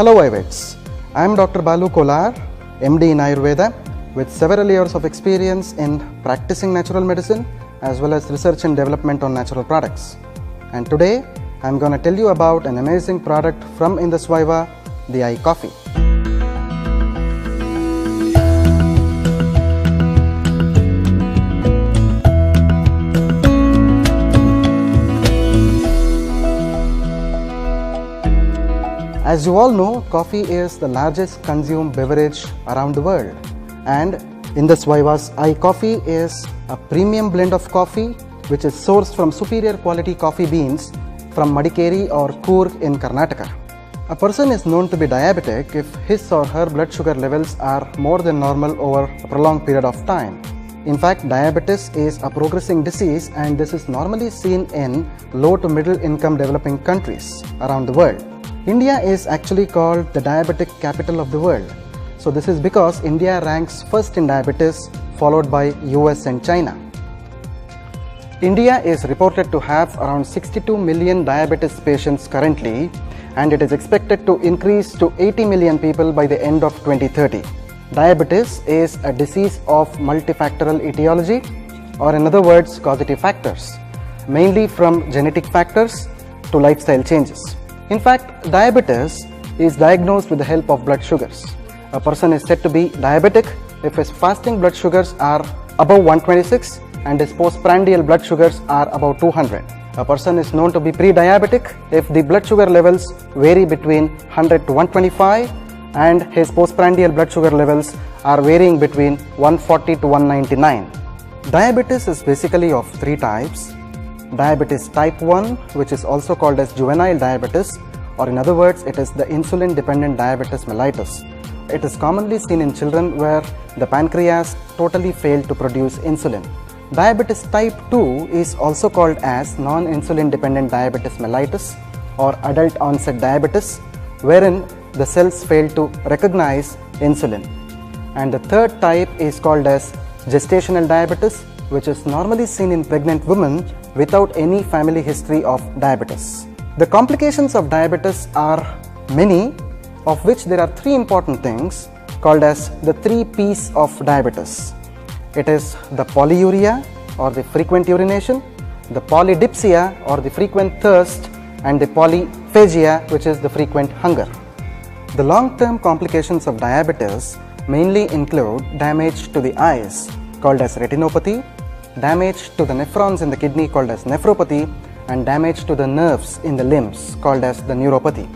Hello Ayurvedics, I am Dr. Balu Kolar, MD in Ayurveda with several years of experience in practicing natural medicine as well as research and development on natural products. And today I am going to tell you about an amazing product from Indus Vaiva, the iCoffee. As you all know, coffee is the largest consumed beverage around the world, and Indus Vaiva's iCoffee is a premium blend of coffee which is sourced from superior quality coffee beans from Madikeri or Coorg in Karnataka. A person is known to be diabetic if his or her blood sugar levels are more than normal over a prolonged period of time. In fact, diabetes is a progressing disease, and this is normally seen in low to middle income developing countries around the world. India is actually called the diabetic capital of the world. So this is because India ranks first in diabetes, followed by US and China. India is reported to have around 62 million diabetes patients currently, and it is expected to increase to 80 million people by the end of 2030. Diabetes is a disease of multifactorial etiology, or in other words, causative factors, mainly from genetic factors to lifestyle changes. In fact, diabetes is diagnosed with the help of blood sugars. A person is said to be diabetic if his fasting blood sugars are above 126 and his postprandial blood sugars are above 200. A person is known to be pre-diabetic if the blood sugar levels vary between 100 to 125 and his postprandial blood sugar levels are varying between 140 to 199. Diabetes is basically of three types. Diabetes type 1, which is also called as juvenile diabetes, or in other words, it is the insulin dependent diabetes mellitus. It is commonly seen in children where the pancreas totally failed to produce insulin. Diabetes type 2 is also called as non-insulin dependent diabetes mellitus or adult onset diabetes, wherein the cells fail to recognize insulin. And the third type is called as gestational diabetes, which is normally seen in pregnant women without any family history of diabetes. The complications of diabetes are many, of which there are three important things called as the 3 P's of diabetes. It is the polyuria or the frequent urination, the polydipsia or the frequent thirst, and the polyphagia, which is the frequent hunger. The long-term complications of diabetes mainly include damage to the eyes called as retinopathy, damage to the nephrons in the kidney called as nephropathy, and damage to the nerves in the limbs called as the neuropathy.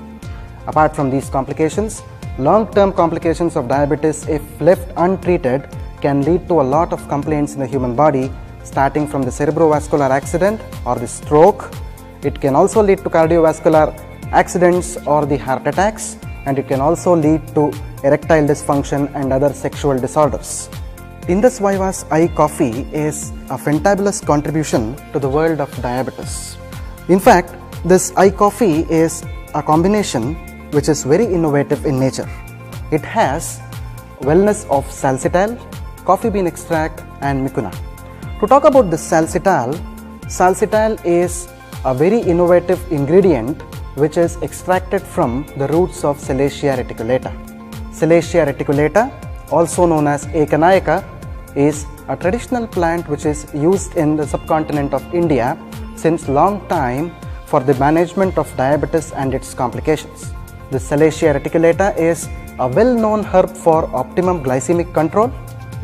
Apart from these complications, long-term complications of diabetes, if left untreated, can lead to a lot of complaints in the human body, starting from the cerebrovascular accident or the stroke. It can also lead to cardiovascular accidents or the heart attacks, and it can also lead to erectile dysfunction and other sexual disorders. Indus Vaiva's iCoffee is a fantabulous contribution to the world of diabetes. In fact, this iCoffee is a combination which is very innovative in nature. It has wellness of salsitol, coffee bean extract, and mucuna. To talk about this salsitol, salsitol is a very innovative ingredient which is extracted from the roots of Salacia reticulata. Salacia reticulata, also known as Ekanaika, is a traditional plant which is used in the subcontinent of India since long time for the management of diabetes and its complications. The Salacia reticulata is a well-known herb for optimum glycemic control.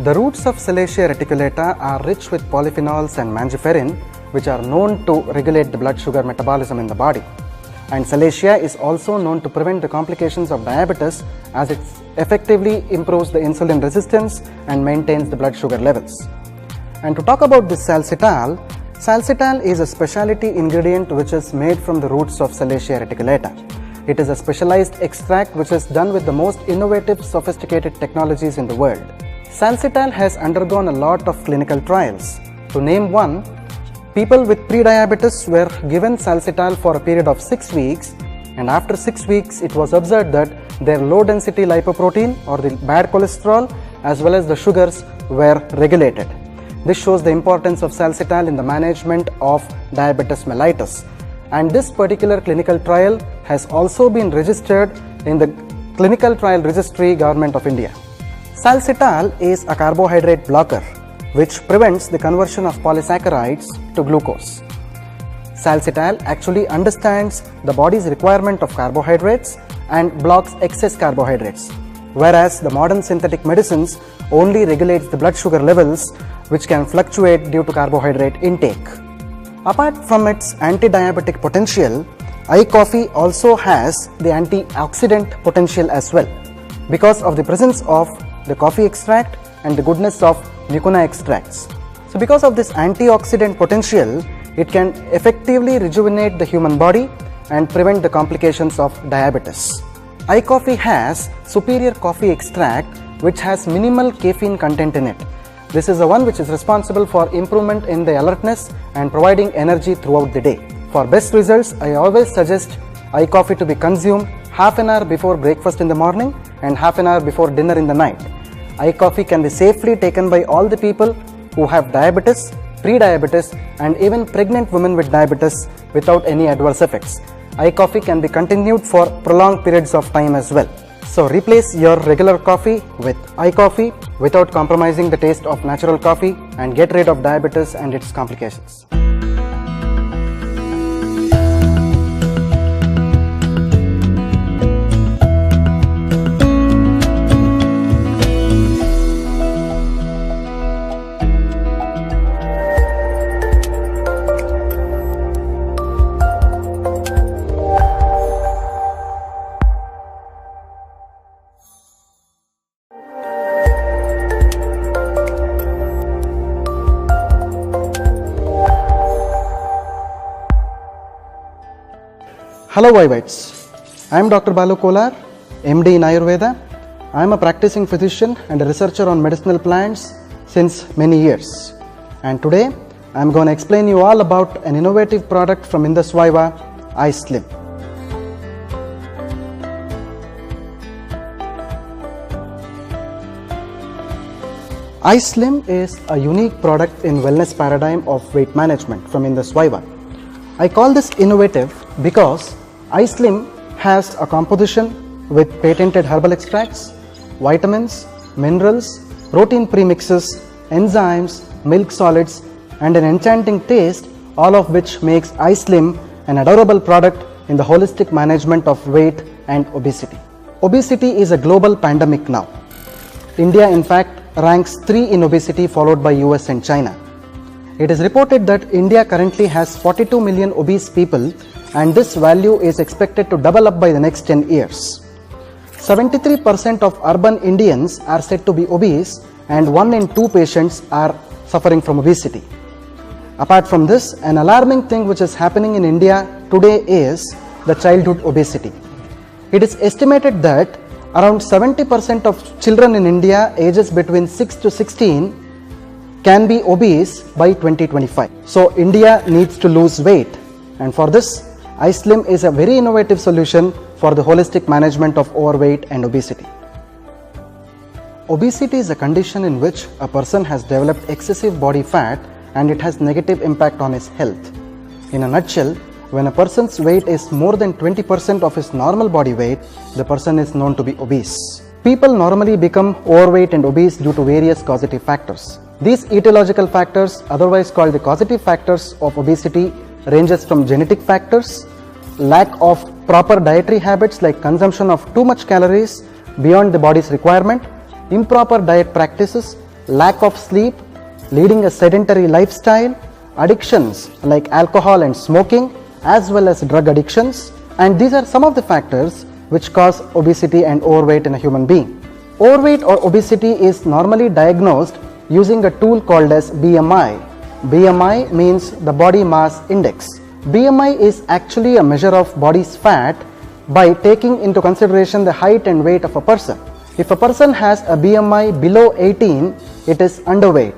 The roots of Salacia reticulata are rich with polyphenols and mangiferin, which are known to regulate the blood sugar metabolism in the body. And Salacia is also known to prevent the complications of diabetes, as it effectively improves the insulin resistance and maintains the blood sugar levels. And to talk about this salsitol, salsitol is a specialty ingredient which is made from the roots of Salacia reticulata. It is a specialized extract which is done with the most innovative, sophisticated technologies in the world. Salsitol has undergone a lot of clinical trials. To name one, people with prediabetes were given salsitol for a period of 6 weeks, and after 6 weeks it was observed that their low density lipoprotein or the bad cholesterol as well as the sugars were regulated. This shows the importance of salsitol in the management of diabetes mellitus, and this particular clinical trial has also been registered in the Clinical Trial Registry, Government of India. Salcital is a carbohydrate blocker which prevents the conversion of polysaccharides to glucose. Salcital actually understands the body's requirement of carbohydrates and blocks excess carbohydrates, whereas the modern synthetic medicines only regulates the blood sugar levels, which can fluctuate due to carbohydrate intake. Apart from its anti-diabetic potential, iCoffee also has the antioxidant potential as well because of the presence of the coffee extract and the goodness of mucuna extracts. So because of this antioxidant potential, it can effectively rejuvenate the human body and prevent the complications of diabetes. iCoffee has superior coffee extract which has minimal caffeine content in it. This is the one which is responsible for improvement in the alertness and providing energy throughout the day. For best results, I always suggest iCoffee to be consumed half an hour before breakfast in the morning and half an hour before dinner in the night. iCoffee can be safely taken by all the people who have diabetes, pre-diabetes and even pregnant women with diabetes without any adverse effects. iCoffee can be continued for prolonged periods of time as well. So replace your regular coffee with iCoffee without compromising the taste of natural coffee and get rid of diabetes and its complications. Hello Vivites, I am Dr. Balu Kolar, MD in Ayurveda. I am a practicing physician and a researcher on medicinal plants since many years. And today I am going to explain you all about an innovative product from Indus Viva, iSlim. iSlim is a unique product in wellness paradigm of weight management from Indus Viva. I call this innovative because iSlim has a composition with patented herbal extracts, vitamins, minerals, protein premixes, enzymes, milk solids and an enchanting taste, all of which makes iSlim an adorable product in the holistic management of weight and obesity. Obesity is a global pandemic now. India in fact ranks 3 in obesity, followed by US and China. It is reported that India currently has 42 million obese people and this value is expected to double up by the next 10 years. 73% of urban Indians are said to be obese and 1 in 2 patients are suffering from obesity. Apart from this, an alarming thing which is happening in India today is the childhood obesity. It is estimated that around 70% of children in India ages between 6 to 16 can be obese by 2025. So India needs to lose weight, and for this iSlim is a very innovative solution for the holistic management of overweight and obesity. Obesity is a condition in which a person has developed excessive body fat and it has negative impact on his health. In a nutshell, when a person's weight is more than 20% of his normal body weight, the person is known to be obese. People normally become overweight and obese due to various causative factors. These etiological factors, otherwise called the causative factors of obesity, ranges from genetic factors, lack of proper dietary habits like consumption of too much calories beyond the body's requirement, improper diet practices, lack of sleep, leading a sedentary lifestyle, addictions like alcohol and smoking, as well as drug addictions, and these are some of the factors which cause obesity and overweight in a human being. Overweight or obesity is normally diagnosed using a tool called as BMI. BMI means the body mass index. BMI is actually a measure of body's fat by taking into consideration the height and weight of a person. If a person has a BMI below 18, it is underweight,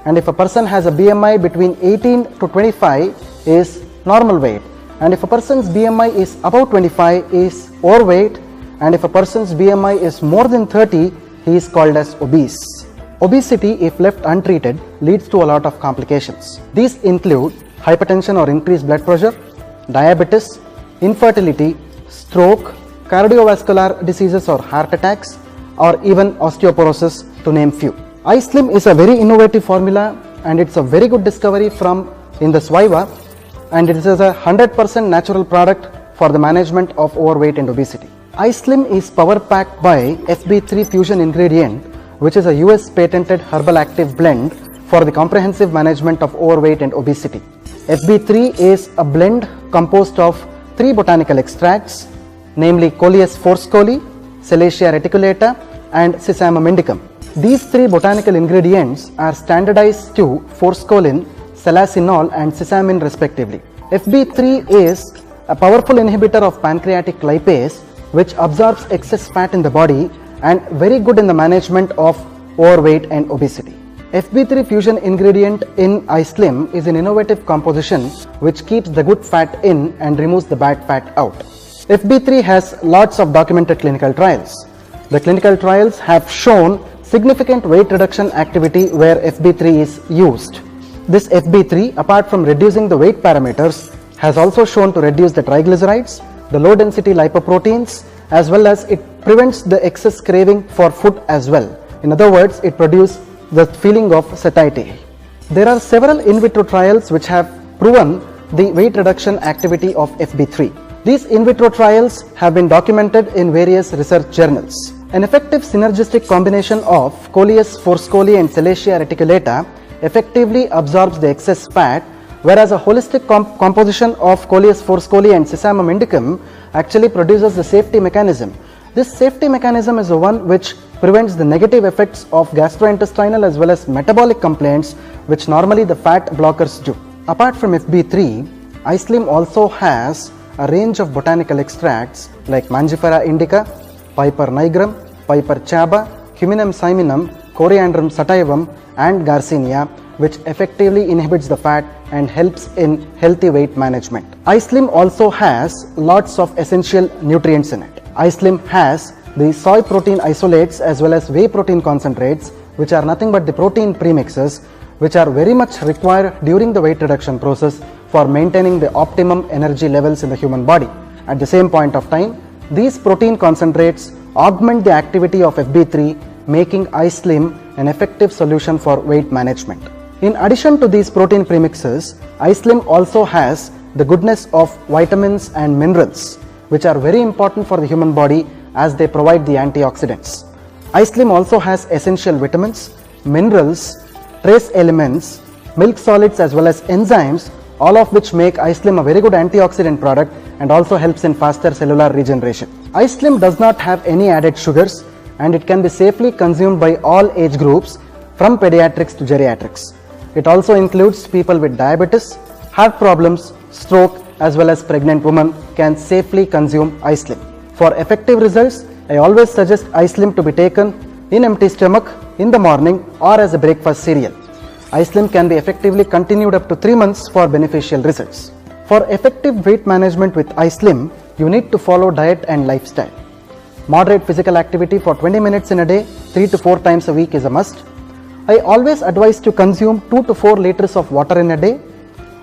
and if a person has a BMI between 18 to 25 is normal weight, and if a person's BMI is above 25 is overweight, and if a person's BMI is more than 30, he is called as obese. Obesity, if left untreated, leads to a lot of complications. These include hypertension or increased blood pressure, diabetes, infertility, stroke, cardiovascular diseases or heart attacks, or even osteoporosis, to name few. iSlim is a very innovative formula, and it's a very good discovery from Indus Viva, and it is a 100% natural product for the management of overweight and obesity. iSlim is power packed by FB3 Fusion ingredient, which is a US patented herbal active blend for the comprehensive management of overweight and obesity. FB3 is a blend composed of 3 botanical extracts, namely Coleus forscolli, Salacia reticulata, and Sesamum indicum. These 3 botanical ingredients are standardized to forskolin, salacinol, and sesamin respectively. FB3 is a powerful inhibitor of pancreatic lipase, which absorbs excess fat in the body and very good in the management of overweight and obesity. FB3 Fusion ingredient in iSlim is an innovative composition which keeps the good fat in and removes the bad fat out. FB3 has lots of documented clinical trials. The clinical trials have shown significant weight reduction activity where FB3 is used. This FB3, apart from reducing the weight parameters, has also shown to reduce the triglycerides, the low density lipoproteins, as well as it prevents the excess craving for food as well. In other words, it produces the feeling of satiety. There are several in vitro trials which have proven the weight reduction activity of FB3. These in vitro trials have been documented in various research journals. An effective synergistic combination of Coleus forscolli and Salacia reticulata effectively absorbs the excess fat, whereas a holistic composition of Coleus forscolli and Sesamum indicum actually produces the safety mechanism. This safety mechanism is the one which prevents the negative effects of gastrointestinal as well as metabolic complaints, which normally the fat blockers do. Apart from FB3, iSlim also has a range of botanical extracts like Mangifera indica, Piper nigrum, Piper chaba, Huminum cyminum, Coriandrum sativum, and Garcinia, which effectively inhibits the fat and helps in healthy weight management. iSlim also has lots of essential nutrients in it. iSlim has the soy protein isolates as well as whey protein concentrates, which are nothing but the protein premixes, which are very much required during the weight reduction process for maintaining the optimum energy levels in the human body. At the same point of time, these protein concentrates augment the activity of FB3, making iSlim an effective solution for weight management. In addition to these protein premixes, iSlim also has the goodness of vitamins and minerals, which are very important for the human body as they provide the antioxidants. iSlim also has essential vitamins, minerals, trace elements, milk solids as well as enzymes, all of which make iSlim a very good antioxidant product and also helps in faster cellular regeneration. iSlim does not have any added sugars, and it can be safely consumed by all age groups from pediatrics to geriatrics. It also includes people with diabetes, heart problems, stroke, as well as pregnant women can safely consume iSlim. For effective results, I always suggest iSlim to be taken in empty stomach in the morning or as a breakfast cereal. iSlim can be effectively continued up to 3 months for beneficial results. For effective weight management with iSlim, you need to follow diet and lifestyle. Moderate physical activity for 20 minutes in a day, 3 to 4 times a week is a must. I always advise to consume 2 to 4 liters of water in a day.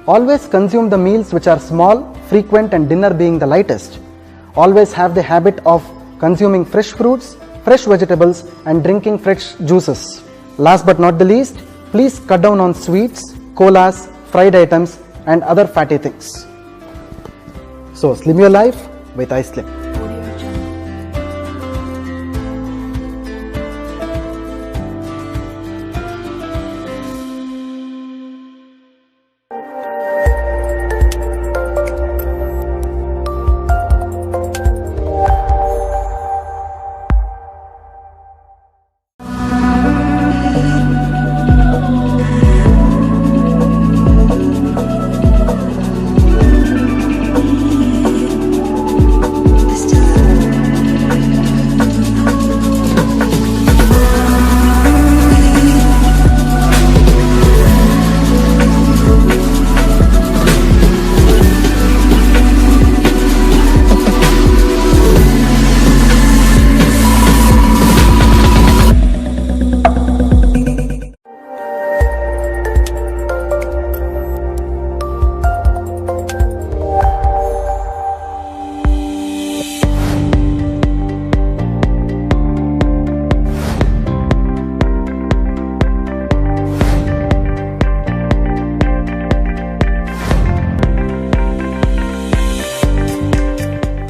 Always consume the meals which are small, frequent, and dinner being the lightest. Always have the habit of consuming fresh fruits, fresh vegetables, and drinking fresh juices. Last but not the least, please cut down on sweets, colas, fried items, and other fatty things. So slim your life with iSlim.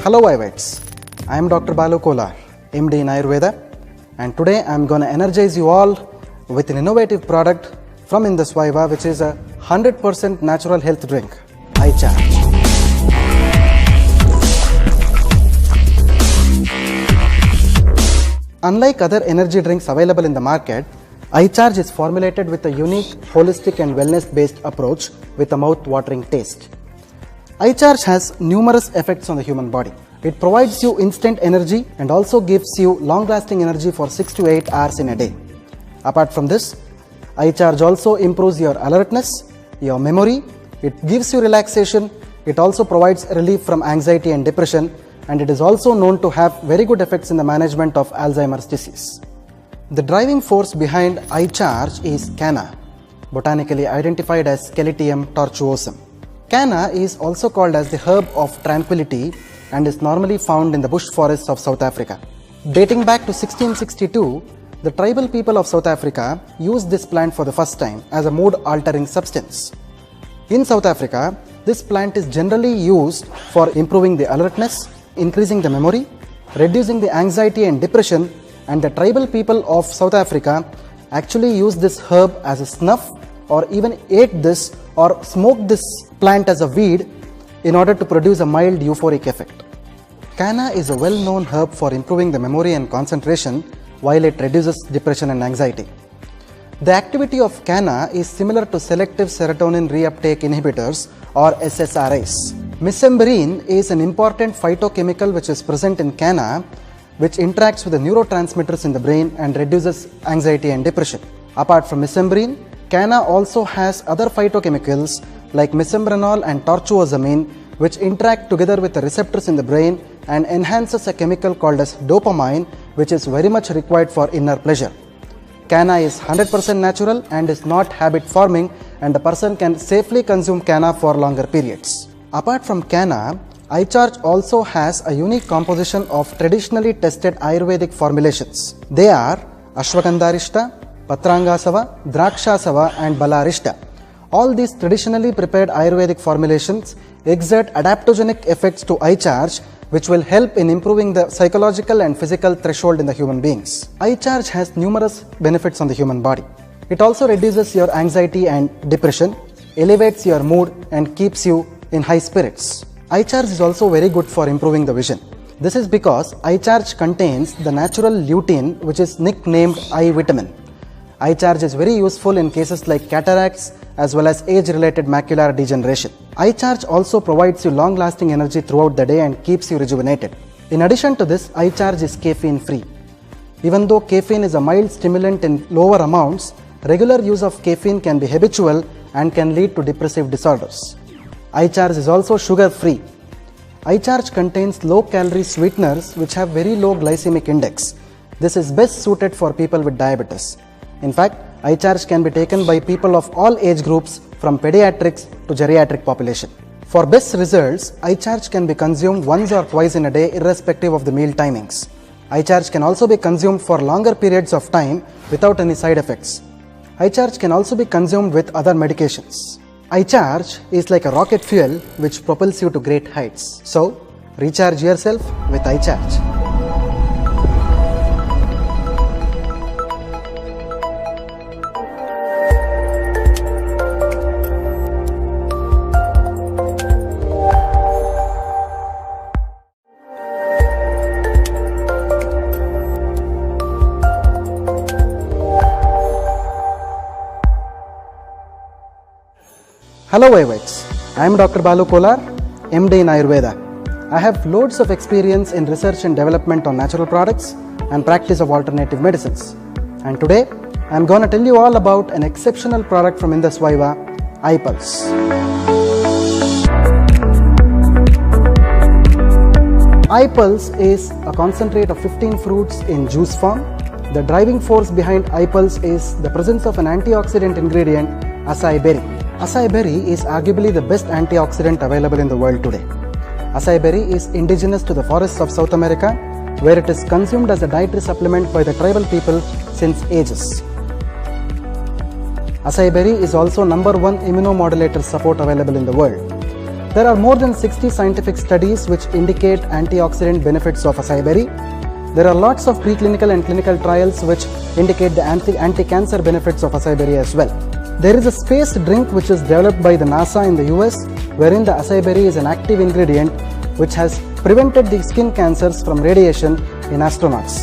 Hello Ayurvedics, I am Dr. Balu Kolar, MD in Ayurveda, and today I am going to energize you all with an innovative product from Indus Vaiva, which is a 100% natural health drink, iCharge. Unlike other energy drinks available in the market, iCharge is formulated with a unique, holistic and wellness-based approach with a mouth-watering taste. iCharge has numerous effects on the human body. It provides you instant energy and also gives you long-lasting energy for 6 to 8 hours in a day. Apart from this, iCharge also improves your alertness, your memory, it gives you relaxation, it also provides relief from anxiety and depression, and it is also known to have very good effects in the management of Alzheimer's disease. The driving force behind iCharge is Canna, botanically identified as Caladium tortuosum. Canna is also called as the herb of tranquility and is normally found in the bush forests of South Africa. Dating back to 1662, the tribal people of South Africa used this plant for the first time as a mood-altering substance. In South Africa, this plant is generally used for improving the alertness, increasing the memory, reducing the anxiety and depression, and the tribal people of South Africa actually use this herb as a snuff or even ate this or smoked this plant as a weed in order to produce a mild euphoric effect. Canna is a well-known herb for improving the memory and concentration while it reduces depression and anxiety. The activity of Canna is similar to selective serotonin reuptake inhibitors or SSRIs. Mesembrine is an important phytochemical which is present in Canna, which interacts with the neurotransmitters in the brain and reduces anxiety and depression. Apart from mesembrine, Canna also has other phytochemicals like mesembrenol and tortuosamine, which interact together with the receptors in the brain and enhances a chemical called as dopamine, which is very much required for inner pleasure. Canna is 100% natural and is not habit forming, and the person can safely consume Canna for longer periods. Apart from Canna, iCharge also has a unique composition of traditionally tested Ayurvedic formulations. They are Ashwagandharishta, Patrangasava, Drakshasava and Balarishta. All these traditionally prepared Ayurvedic formulations exert adaptogenic effects to iCharge, which will help in improving the psychological and physical threshold in the human beings. iCharge has numerous benefits on the human body. It also reduces your anxiety and depression, elevates your mood and keeps you in high spirits. iCharge is also very good for improving the vision. This is because iCharge contains the natural lutein, which is nicknamed eye vitamin. iCharge is very useful in cases like cataracts as well as age-related macular degeneration. iCharge also provides you long-lasting energy throughout the day and keeps you rejuvenated. In addition to this, iCharge is caffeine-free. Even though caffeine is a mild stimulant in lower amounts, regular use of caffeine can be habitual and can lead to depressive disorders. iCharge is also sugar-free. iCharge contains low-calorie sweeteners which have very low glycemic index. This is best suited for people with diabetes. In fact, iCharge can be taken by people of all age groups from pediatrics to geriatric population. For best results, iCharge can be consumed once or twice in a day irrespective of the meal timings. iCharge can also be consumed for longer periods of time without any side effects. iCharge can also be consumed with other medications. iCharge is like a rocket fuel which propels you to great heights. So, recharge yourself with iCharge. Hello Ayurvedics, I am Dr. Balu Kolar, MD in Ayurveda. I have loads of experience in research and development on natural products and practice of alternative medicines. And today, I am going to tell you all about an exceptional product from Indus Vaiva, iPulse. iPulse is a concentrate of 15 fruits in juice form. The driving force behind iPulse is the presence of an antioxidant ingredient, acai berry. Acai berry is arguably the best antioxidant available in the world today. Acai berry is indigenous to the forests of South America, where it is consumed as a dietary supplement by the tribal people since ages. Acai berry is also #1 immunomodulator support available in the world. There are more than 60 scientific studies which indicate antioxidant benefits of acai berry. There are lots of preclinical and clinical trials which indicate the anti-cancer benefits of acai berry as well. There is a space drink which is developed by the NASA in the US, wherein the acai berry is an active ingredient which has prevented the skin cancers from radiation in astronauts.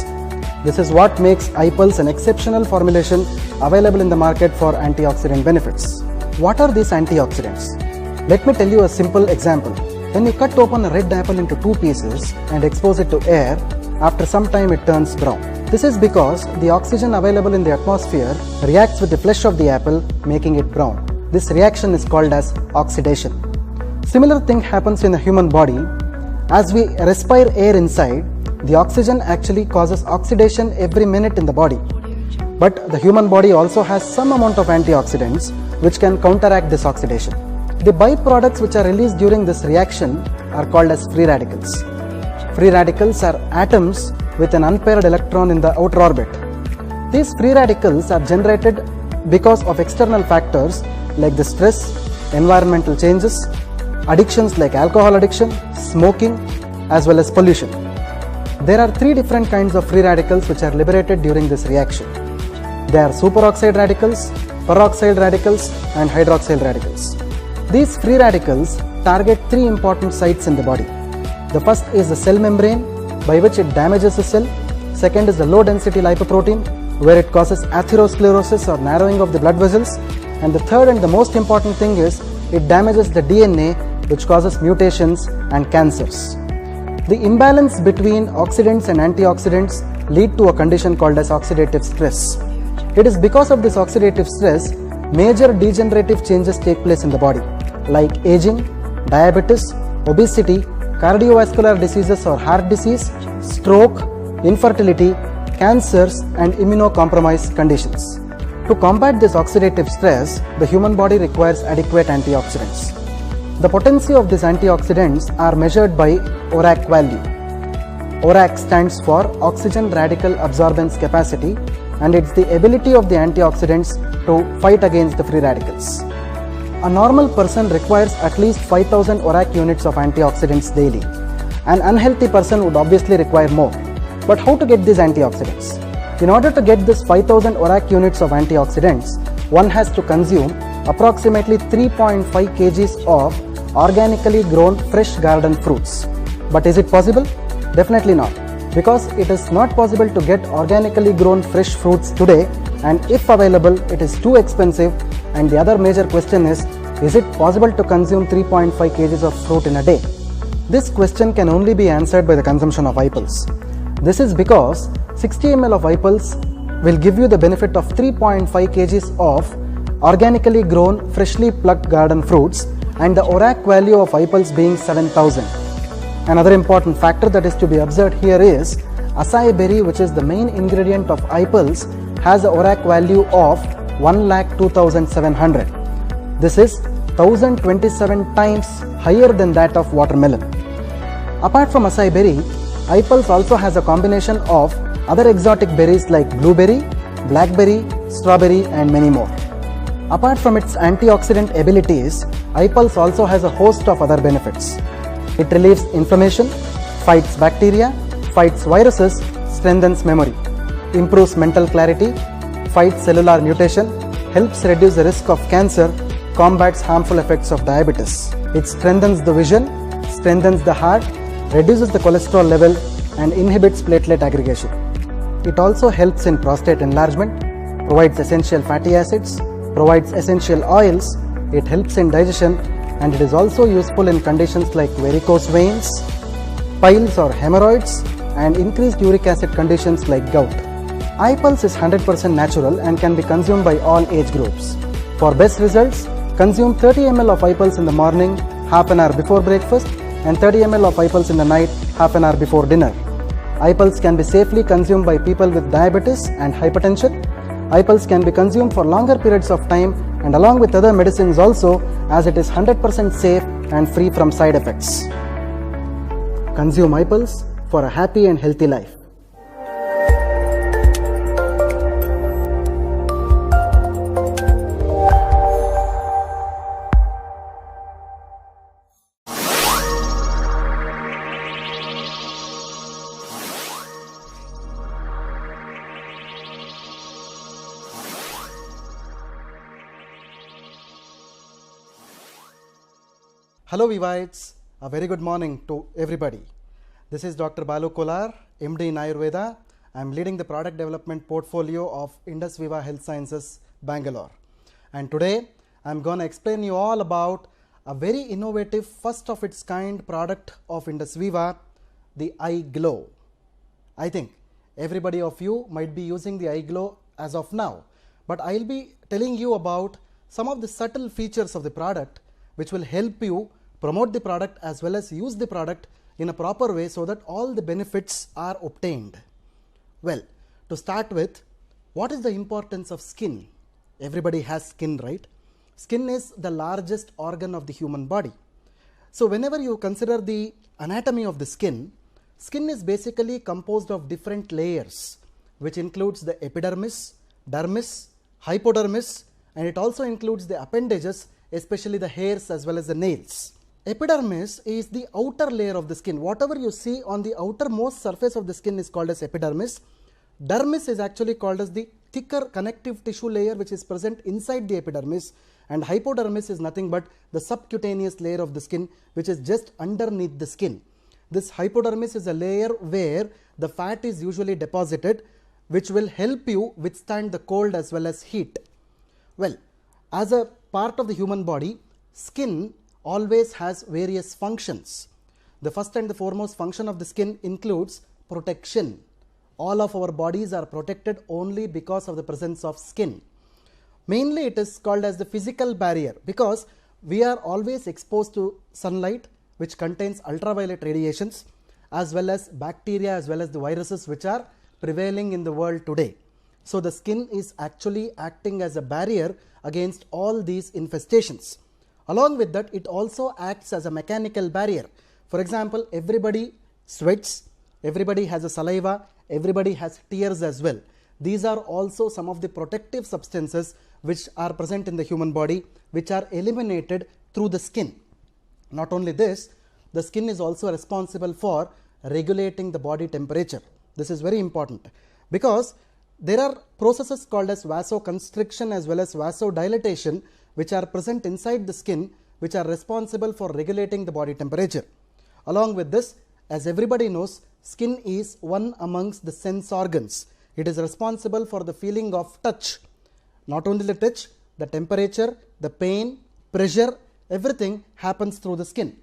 This is what makes iPulse an exceptional formulation available in the market for antioxidant benefits. What are these antioxidants? Let me tell you a simple example. When you cut open a red apple into 2 pieces and expose it to air, after some time it turns brown. This is because the oxygen available in the atmosphere reacts with the flesh of the apple, making it brown. This reaction is called as oxidation. Similar thing happens in the human body. As we respire air inside, the oxygen actually causes oxidation every minute in the body. But the human body also has some amount of antioxidants which can counteract this oxidation. The byproducts which are released during this reaction are called as free radicals. Free radicals are atoms with an unpaired electron in the outer orbit. These free radicals are generated because of external factors like the stress, environmental changes, addictions like alcohol addiction, smoking, as well as pollution. There are 3 different kinds of free radicals which are liberated during this reaction. They are superoxide radicals, peroxide radicals, and hydroxyl radicals. These free radicals target 3 important sites in the body. The first is the cell membrane, by which it damages the cell. Second is the low density lipoprotein, where it causes atherosclerosis or narrowing of the blood vessels. And the third and the most important thing is it damages the DNA, which causes mutations and cancers. The imbalance between oxidants and antioxidants lead to a condition called as oxidative stress. It is because of this oxidative stress, major degenerative changes take place in the body, like aging, diabetes, obesity, cardiovascular diseases or heart disease, stroke, infertility, cancers, and immunocompromised conditions. To combat this oxidative stress, the human body requires adequate antioxidants. The potency of these antioxidants are measured by ORAC value. ORAC stands for Oxygen Radical Absorbance Capacity, and it's the ability of the antioxidants to fight against the free radicals. A normal person requires at least 5000 ORAC units of antioxidants daily. An unhealthy person would obviously require more. But how to get these antioxidants? In order to get this 5000 ORAC units of antioxidants, one has to consume approximately 3.5 kgs of organically grown fresh garden fruits. But is it possible? Definitely not, because it is not possible to get organically grown fresh fruits today, and if available, it is too expensive. And the other major question is it possible to consume 3.5 kgs of fruit in a day? This question can only be answered by the consumption of iPulse. This is because 60 ml of iPulse will give you the benefit of 3.5 kgs of organically grown, freshly plucked garden fruits, and the ORAC value of iPulse being 7000. Another important factor that is to be observed here is acai berry, which is the main ingredient of iPulse, has a ORAC value of 1,02,700. This is 1027 times higher than that of watermelon. Apart from acai berry, iPulse also has a combination of other exotic berries like blueberry, blackberry, strawberry, and many more. Apart from its antioxidant abilities, iPulse also has a host of other benefits. It relieves inflammation, fights bacteria, fights viruses, strengthens memory, improves mental clarity, fights cellular mutation, helps reduce the risk of cancer, combats harmful effects of diabetes. It strengthens the vision, strengthens the heart, reduces the cholesterol level, and inhibits platelet aggregation. It also helps in prostate enlargement, provides essential fatty acids, provides essential oils, it helps in digestion, and it is also useful in conditions like varicose veins, piles or hemorrhoids, and increased uric acid conditions like gout. iPulse is 100% natural and can be consumed by all age groups. For best results, consume 30 ml of iPulse in the morning, half an hour before breakfast, and 30 ml of iPulse in the night, half an hour before dinner. iPulse can be safely consumed by people with diabetes and hypertension. iPulse can be consumed for longer periods of time and along with other medicines also, as it is 100% safe and free from side effects. Consume iPulse for a happy and healthy life. Hello Vivites, a very good morning to everybody. This is Dr. Balu Kolar, MD in Ayurveda. I am leading the product development portfolio of Indus Viva Health Sciences, Bangalore. And today I am going to explain you all about a very innovative, first of its kind product of Indus Viva, the Eye Glow. I think everybody of you might be using the Eye Glow as of now, but I will be telling you about some of the subtle features of the product which will help you promote the product as well as use the product in a proper way so that all the benefits are obtained. Well, to start with, what is the importance of skin? Everybody has skin, right? Skin is the largest organ of the human body. So whenever you consider the anatomy of the skin, skin is basically composed of different layers, which includes the epidermis, dermis, hypodermis, and it also includes the appendages, especially the hairs as well as the nails. Epidermis is the outer layer of the skin. Whatever you see on the outermost surface of the skin is called as epidermis. Dermis is actually called as the thicker connective tissue layer which is present inside the epidermis, and hypodermis is nothing but the subcutaneous layer of the skin which is just underneath the skin. This hypodermis is a layer where the fat is usually deposited, which will help you withstand the cold as well as heat. Well, as a part of the human body, skin always has various functions. The first and the foremost function of the skin includes protection. All of our bodies are protected only because of the presence of skin. Mainly it is called as the physical barrier because we are always exposed to sunlight which contains ultraviolet radiations as well as bacteria as well as the viruses which are prevailing in the world today. So the skin is actually acting as a barrier against all these infestations. Along with that, it also acts as a mechanical barrier. For example, everybody sweats, everybody has a saliva, everybody has tears as well. These are also some of the protective substances which are present in the human body, which are eliminated through the skin. Not only this, the skin is also responsible for regulating the body temperature. This is very important because there are processes called as vasoconstriction as well as vasodilatation which are present inside the skin which are responsible for regulating the body temperature. Along with this, as everybody knows, skin is one amongst the sense organs. It is responsible for the feeling of touch. Not only the touch, the temperature, the pain, pressure, everything happens through the skin.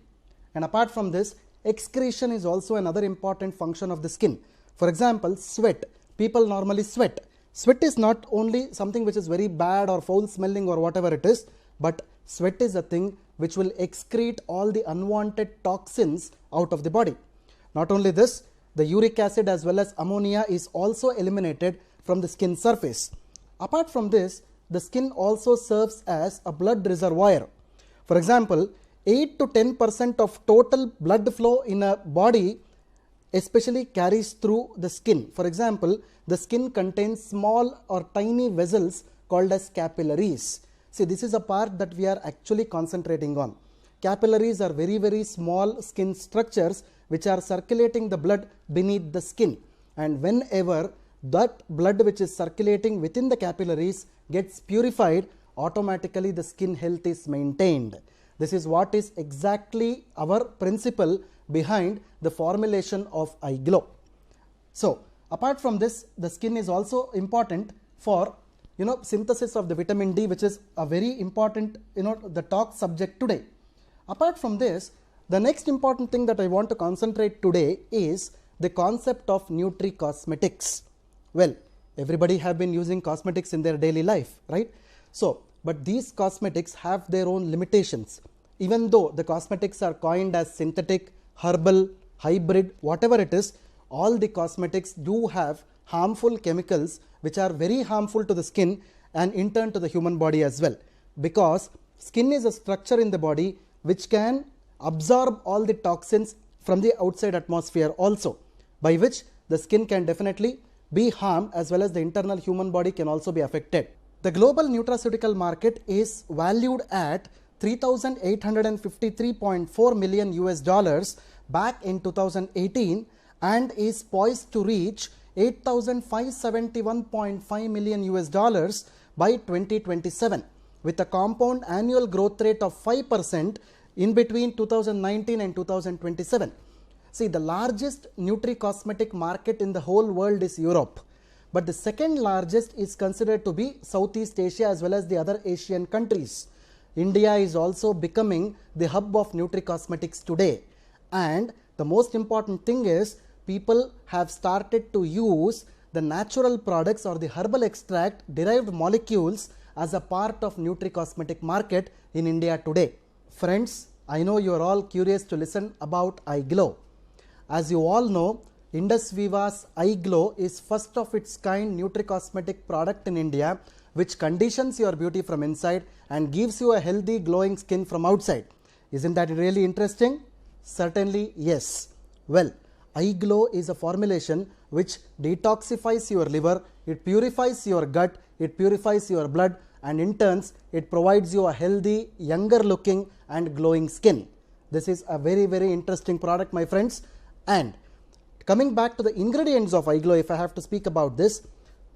And apart from this, excretion is also another important function of the skin. For example, sweat. People normally sweat. Sweat is not only something which is very bad or foul smelling or whatever it is, but sweat is a thing which will excrete all the unwanted toxins out of the body. Not only this, the uric acid as well as ammonia is also eliminated from the skin surface. Apart from this, the skin also serves as a blood reservoir. For example, 8 to 10% of total blood flow in a body especially carries through the skin. For example, the skin contains small or tiny vessels called as capillaries. See, this is a part that we are actually concentrating on. Capillaries are very small skin structures which are circulating the blood beneath the skin, and whenever that blood which is circulating within the capillaries gets purified, automatically the skin health is maintained. This is what is exactly our principle behind the formulation of Eye Glow. So apart from this, the skin is also important for synthesis of the vitamin D, which is a very important the talk subject today. Apart from this, the next important thing that I want to concentrate today is the concept of nutri-cosmetics. Well, everybody have been using cosmetics in their daily life, right? So, but these cosmetics have their own limitations. Even though the cosmetics are coined as synthetic, herbal, hybrid, whatever it is, all the cosmetics do have harmful chemicals which are very harmful to the skin and in turn to the human body as well, because skin is a structure in the body which can absorb all the toxins from the outside atmosphere also, by which the skin can definitely be harmed as well as the internal human body can also be affected. The global nutraceutical market is valued at $3,853.4 million US back in 2018 and is poised to reach $8,571.5 million US by 2027 with a compound annual growth rate of 5%. in between 2019 and 2027. See, the largest nutri-cosmetic market in the whole world is Europe, but the second largest is considered to be Southeast Asia as well as the other Asian countries. India is also becoming the hub of nutri-cosmetics today, and the most important thing is people have started to use the natural products or the herbal extract derived molecules as a part of nutri-cosmetic market in India today. Friends, I know you are all curious to listen about iGlow. As you all know, Indus Viva's iGlow is first of its kind nutri-cosmetic product in India, which conditions your beauty from inside and gives you a healthy glowing skin from outside. Isn't that really interesting? Certainly yes. Well, iGlow is a formulation which detoxifies your liver, it purifies your gut, it purifies your blood, and in turn it provides you a healthy, younger looking and glowing skin. This is a very, very interesting product, my friends. And coming back to the ingredients of iGlow, if I have to speak about this,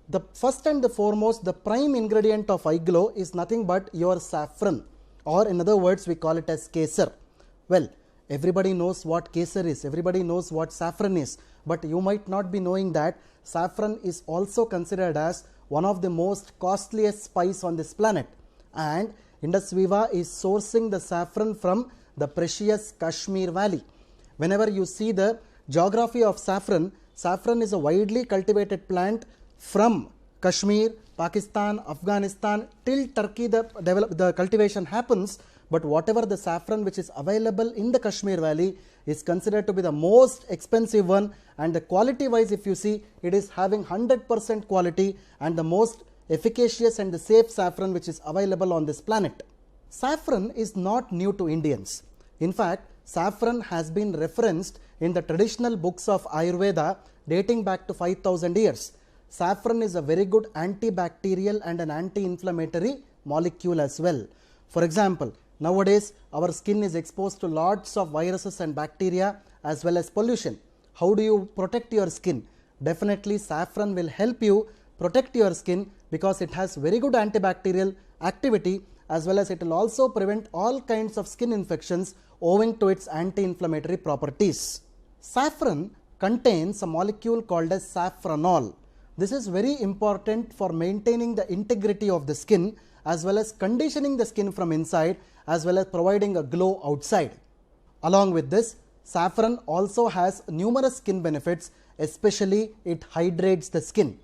the first and the foremost, the prime ingredient of iGlow is nothing but your saffron, or in other words we call it as kesar. Well, everybody knows what kesar is, everybody knows what saffron is, but you might not be knowing that saffron is also considered as one of the most costliest spice on this planet, and Indus Viva is sourcing the saffron from the precious Kashmir Valley. Whenever you see the geography of saffron, saffron is a widely cultivated plant from Kashmir, Pakistan, Afghanistan till Turkey. The cultivation happens, but whatever the saffron which is available in the Kashmir Valley is considered to be the most expensive one, and the quality wise, if you see, it is having 100% quality and the most efficacious and the safe saffron which is available on this planet. Saffron is not new to Indians. In fact, saffron has been referenced in the traditional books of Ayurveda dating back to 5000 years. Saffron is a very good antibacterial and an anti-inflammatory molecule as well. For example, nowadays our skin is exposed to lots of viruses and bacteria as well as pollution. How do you protect your skin? Definitely saffron will help you protect your skin because it has very good antibacterial activity, as well as it will also prevent all kinds of skin infections owing to its anti-inflammatory properties. Saffron contains a molecule called as saffronol. This is very important for maintaining the integrity of the skin as well as conditioning the skin from inside as well as providing a glow outside. Along with this, saffron also has numerous skin benefits, especially it hydrates the skin.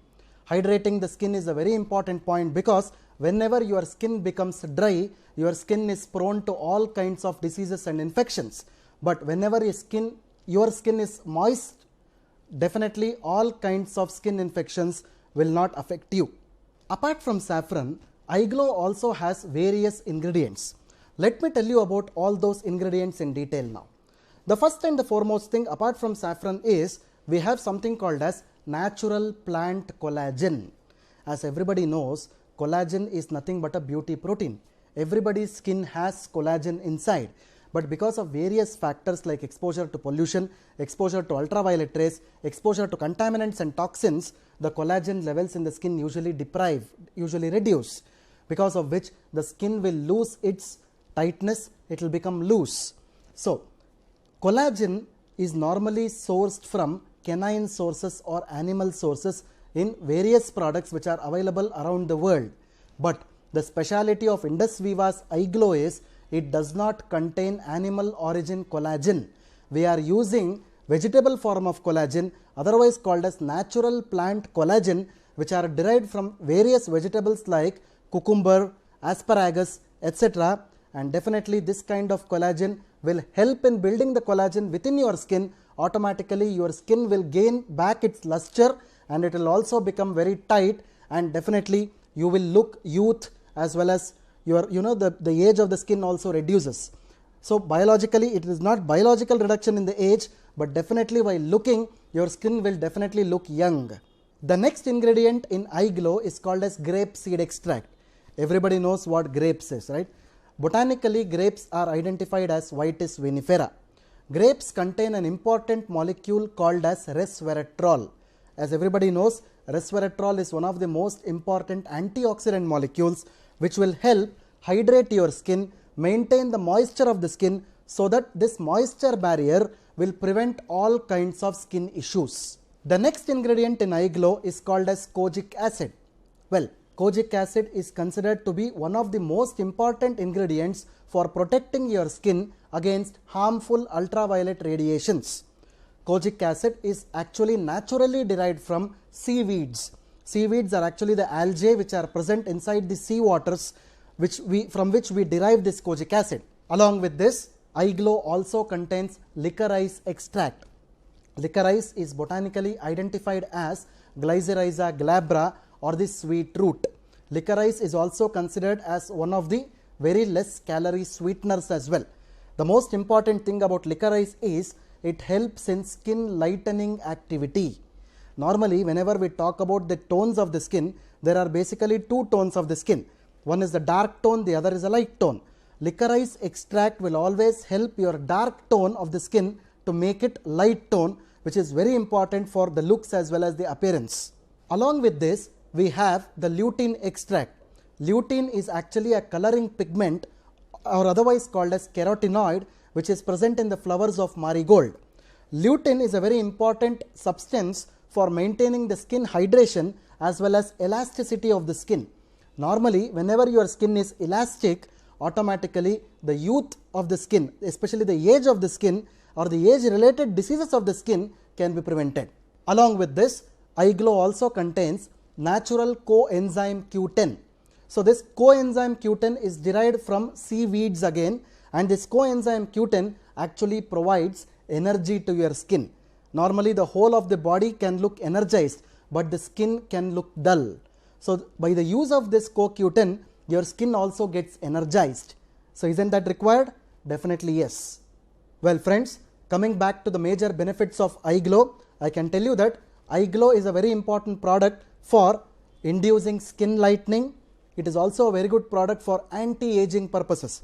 Hydrating the skin is a very important point because whenever your skin becomes dry, your skin is prone to all kinds of diseases and infections. But whenever your skin is moist, definitely all kinds of skin infections will not affect you. Apart from saffron, iGlow also has various ingredients. Let me tell you about all those ingredients in detail now. The first and the foremost thing apart from saffron is we have something called as natural plant collagen. As everybody knows, collagen is nothing but a beauty protein. Everybody's skin has collagen inside, but because of various factors like exposure to pollution, exposure to ultraviolet rays, exposure to contaminants and toxins, the collagen levels in the skin usually reduce, because of which the skin will lose its tightness, it will become loose. So, collagen is normally sourced from canine sources or animal sources in various products which are available around the world. But the speciality of Indus Viva's iGlow is it does not contain animal origin collagen. We are using vegetable form of collagen, otherwise called as natural plant collagen, which are derived from various vegetables like cucumber, asparagus, etc. And definitely this kind of collagen will help in building the collagen within your skin. Automatically your skin will gain back its luster and it will also become very tight, and definitely you will look youth as well as your the age of the skin also reduces. So biologically it is not biological reduction in the age, but definitely while looking your skin will definitely look young. The next ingredient in iGlow is called as grape seed extract. Everybody knows what grapes is, right? Botanically, grapes are identified as Vitis vinifera. Grapes contain an important molecule called as resveratrol. As everybody knows, resveratrol is one of the most important antioxidant molecules which will help hydrate your skin, maintain the moisture of the skin so that this moisture barrier will prevent all kinds of skin issues. The next ingredient in eye glow is called as kojic acid. Well, kojic acid is considered to be one of the most important ingredients for protecting your skin against harmful ultraviolet radiations. Kojic acid is actually naturally derived from seaweeds. Seaweeds are actually the algae which are present inside the sea waters from which we derive this kojic acid. Along with this, eye glow also contains licorice extract. Licorice is botanically identified as Glycyrrhiza glabra or the sweet root. Licorice is also considered as one of the very less calorie sweeteners as well. The most important thing about licorice is it helps in skin lightening activity. Normally, whenever we talk about the tones of the skin, there are basically two tones of the skin. One is the dark tone, the other is a light tone. Licorice extract will always help your dark tone of the skin to make it light tone, which is very important for the looks as well as the appearance. Along with this, we have the lutein extract. Lutein is actually a coloring pigment or otherwise called as carotenoid, which is present in the flowers of marigold. Lutein is a very important substance for maintaining the skin hydration as well as elasticity of the skin. Normally, whenever your skin is elastic, automatically the youth of the skin, especially the age of the skin or the age related diseases of the skin can be prevented. Along with this, eye glow also contains natural coenzyme Q10. So this coenzyme Q10 is derived from seaweeds again, and this coenzyme Q10 actually provides energy to your skin. Normally the whole of the body can look energized, but the skin can look dull. So by the use of this CoQ10, your skin also gets energized. So isn't that required? Definitely yes. Well friends, coming back to the major benefits of eye glow, I can tell you that eye glow is a very important product for inducing skin lightening. It is also a very good product for anti-aging purposes.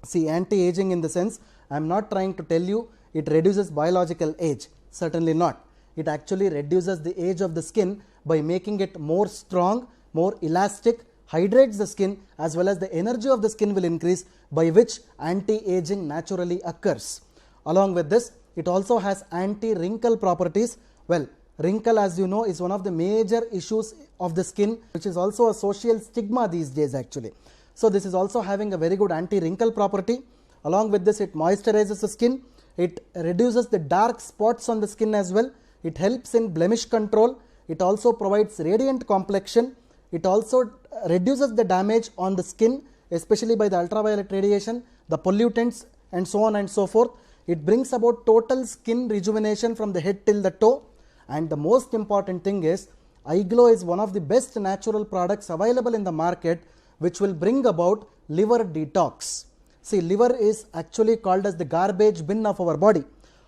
See, anti-aging in the sense, I am not trying to tell you it reduces biological age. Certainly not. It actually reduces the age of the skin by making it more strong, more elastic, hydrates the skin, as well as the energy of the skin will increase, by which anti-aging naturally occurs. Along with this, it also has anti-wrinkle properties. Well, wrinkle, as you know, is one of the major issues of the skin, which is also a social stigma these days actually. So this is also having a very good anti-wrinkle property. Along with this, it moisturizes the skin. It reduces the dark spots on the skin as well. It helps in blemish control. It also provides radiant complexion. It also reduces the damage on the skin, especially by the ultraviolet radiation, the pollutants and so on and so forth. It brings about total skin rejuvenation from the head till the toe. And the most important thing is, eye glow is one of the best natural products available in the market, which will bring about liver detox. See, liver is actually called as the garbage bin of our body.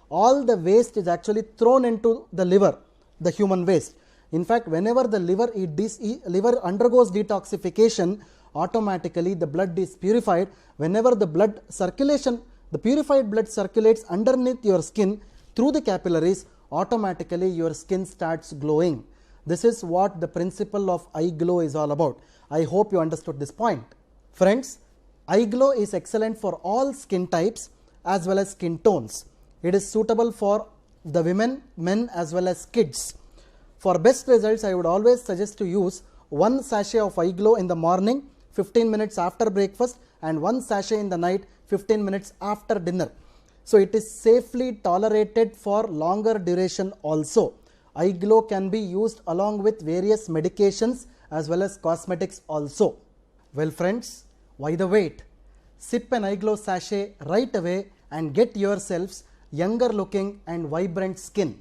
All the waste is actually thrown into the liver, the human waste. In fact, whenever the liver undergoes detoxification, automatically the blood is purified. Whenever the blood circulation, the purified blood circulates underneath your skin through the capillaries, automatically your skin starts glowing. This is what the principle of eye glow is all about. I hope you understood this point. Friends, eye glow is excellent for all skin types as well as skin tones. It is suitable for the women, men as well as kids. For best results, I would always suggest to use one sachet of eye glow in the morning, 15 minutes after breakfast, and one sachet in the night, 15 minutes after dinner. So it is safely tolerated for longer duration also. Eye glow can be used along with various medications as well as cosmetics also. Well friends, why the wait? Sip an eye glow sachet right away and get yourselves younger looking and vibrant skin.